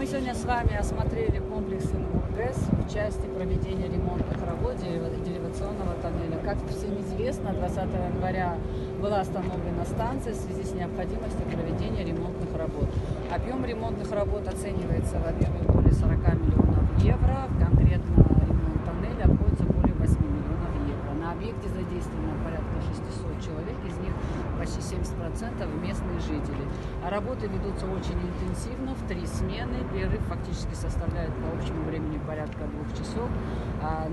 Мы сегодня с вами осмотрели комплекс Ингургэс в части проведения ремонтных работ деривационного тоннеля. Как всем известно, 20 января была остановлена станция в связи с необходимостью проведения ремонтных работ. Объем ремонтных работ оценивается в объеме более 40 миллионов евро. Конкретно ремонт тоннеля обходится более 8 миллионов евро. На объекте задействовано порядка 600 человек, из них почти 70% местные жители. А работы ведутся очень интенсивно, в 3 смены. Перерыв фактически составляет по общему времени порядка 2 часов.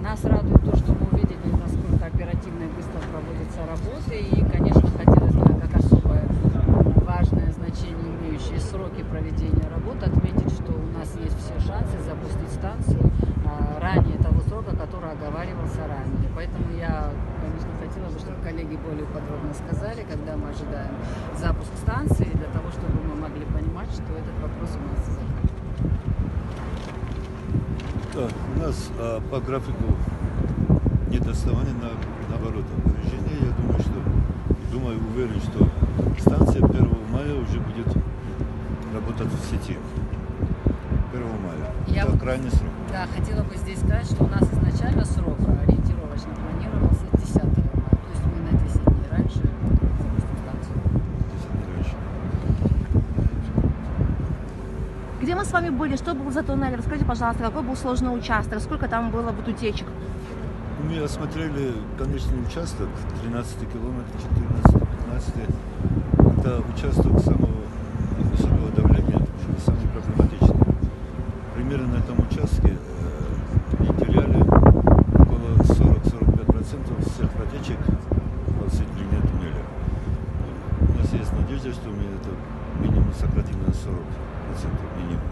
Нас радует то, что мы увидели, насколько оперативно и быстро проводятся работы. И, конечно, хотелось бы, как особое важное значение имеющие сроки проведения работ, отметить, что у нас есть все шансы запустить станцию ранее того срока, который оговаривался ранее. Поэтому я, конечно, хотела бы, чтобы коллеги более подробно сказали, когда мы ожидаем запуск станции, для того, чтобы мы могли понимать, что этот вопрос у нас закрыт. Да, у нас по графику нет оснований наоборот опережения. Я уверен, что станция 1 мая уже будет работать в сети. 1 мая. Это крайний срок. Да, хотела бы здесь сказать, что у нас изначально срок ориентировочно планировался 10 мая. То есть мы на 10 дней раньше запустим станцию. 10 дней раньше. Где мы с вами были? Что был за туннель? Расскажите, пожалуйста, какой был сложный участок? Сколько там было вот утечек? Мы осмотрели конечный участок 13 километров, 14-15. Это участок самого высокого давления, самый проблематичный. Примерно на этом участке теряли около 40-45% всех протечек по всей длине туннеля. У нас есть надежда, что мы это минимум сократим на 40% минимум.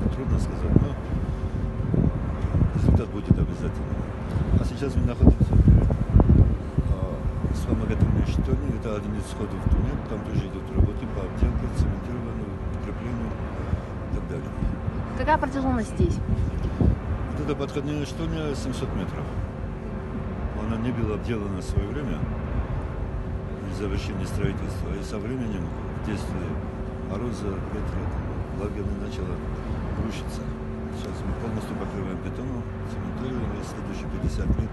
Это трудно сказать, но результат будет обязательно. А сейчас мы находимся перед вспомогательной штольней. Это один из входов в туннель. Там тоже идут работы по обделке, цементированию, укреплению и так далее. Какая протяженность здесь? Вот эта подходная штольня 700 метров. Она не была обделана в свое время при завершении строительства. И со временем в действии мороза, ветра, лагерь начала рушиться. Сейчас мы полностью покрываем бетоном, цементируем, и следующие 50 лет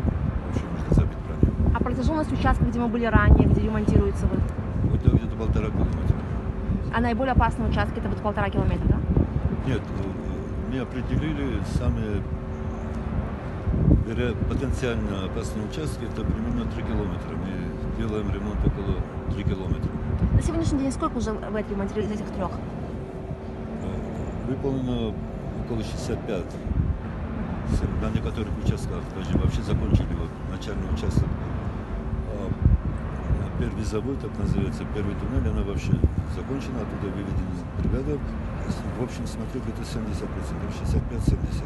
вообще можно забить про него. А протяженность участка, где мы были ранее, где ремонтируется вот? Вот это где-то 1,5 километра. А наиболее опасный участок это вот 1,5 километра, да? Нет, мы определили самые потенциально опасные участки, это примерно 3 километра. Мы делаем ремонт около 3 километра. На сегодняшний день сколько уже вы отремонтировали из этих 3? Выполнено около 65. На некоторых участках даже вообще закончили начальный участок. Первый завод, так называется, первый туннель, она вообще закончена, оттуда выведена бригада. В общем, смотрю, это 70%, 65-70%.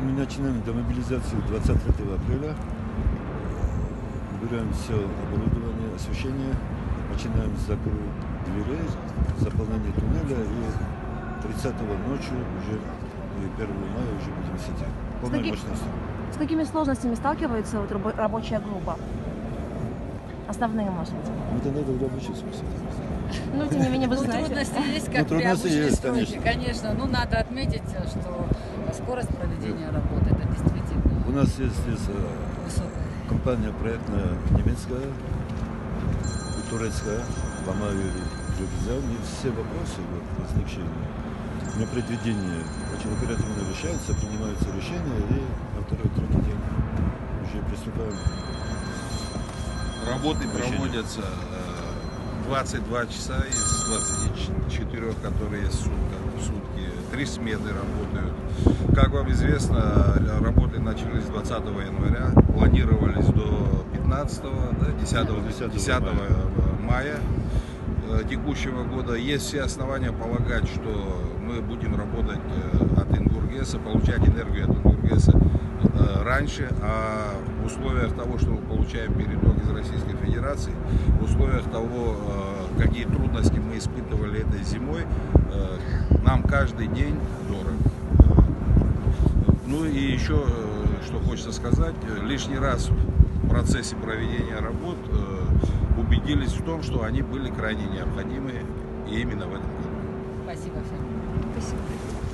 Мы начинаем демобилизацию 23 апреля. Убираем все оборудование, освещение. Начинаем с закрытия дверей, заполнение туннеля и 30-го ночью уже и 1 мая уже будем в сети. Полной мощности. С какими сложностями сталкивается вот рабочая группа? Основные, может быть. Это надо в рабочий способ. Ну, тем не менее, вы знаете. Трудности есть, как при обычной стройке, конечно. Ну, надо отметить, что скорость проведения работы, это действительно у нас есть здесь высокая. компания проектная немецкая, турецкая, Бамавия, и все вопросы возникшие на предвидение очень оперативно решаются, принимаются решения, и на второй-третий день уже приступаем. Работы проводятся 22 часа из 24, которые в сутки. 3 смены работают. Как вам известно, работы начались 20 января, планировались до 15, да, 10 мая текущего года. Есть все основания полагать, что мы будем работать от Ингургэса, получать энергию от Ингургэса раньше, а в условиях того, что мы получаем переток из Российской Федерации, в условиях того, какие трудности мы испытывали этой зимой, нам каждый день дорог. Ну и еще, что хочется сказать, лишний раз в процессе проведения работ убедились в том, что они были крайне необходимы и именно в этом году. Спасибо всем. Спасибо.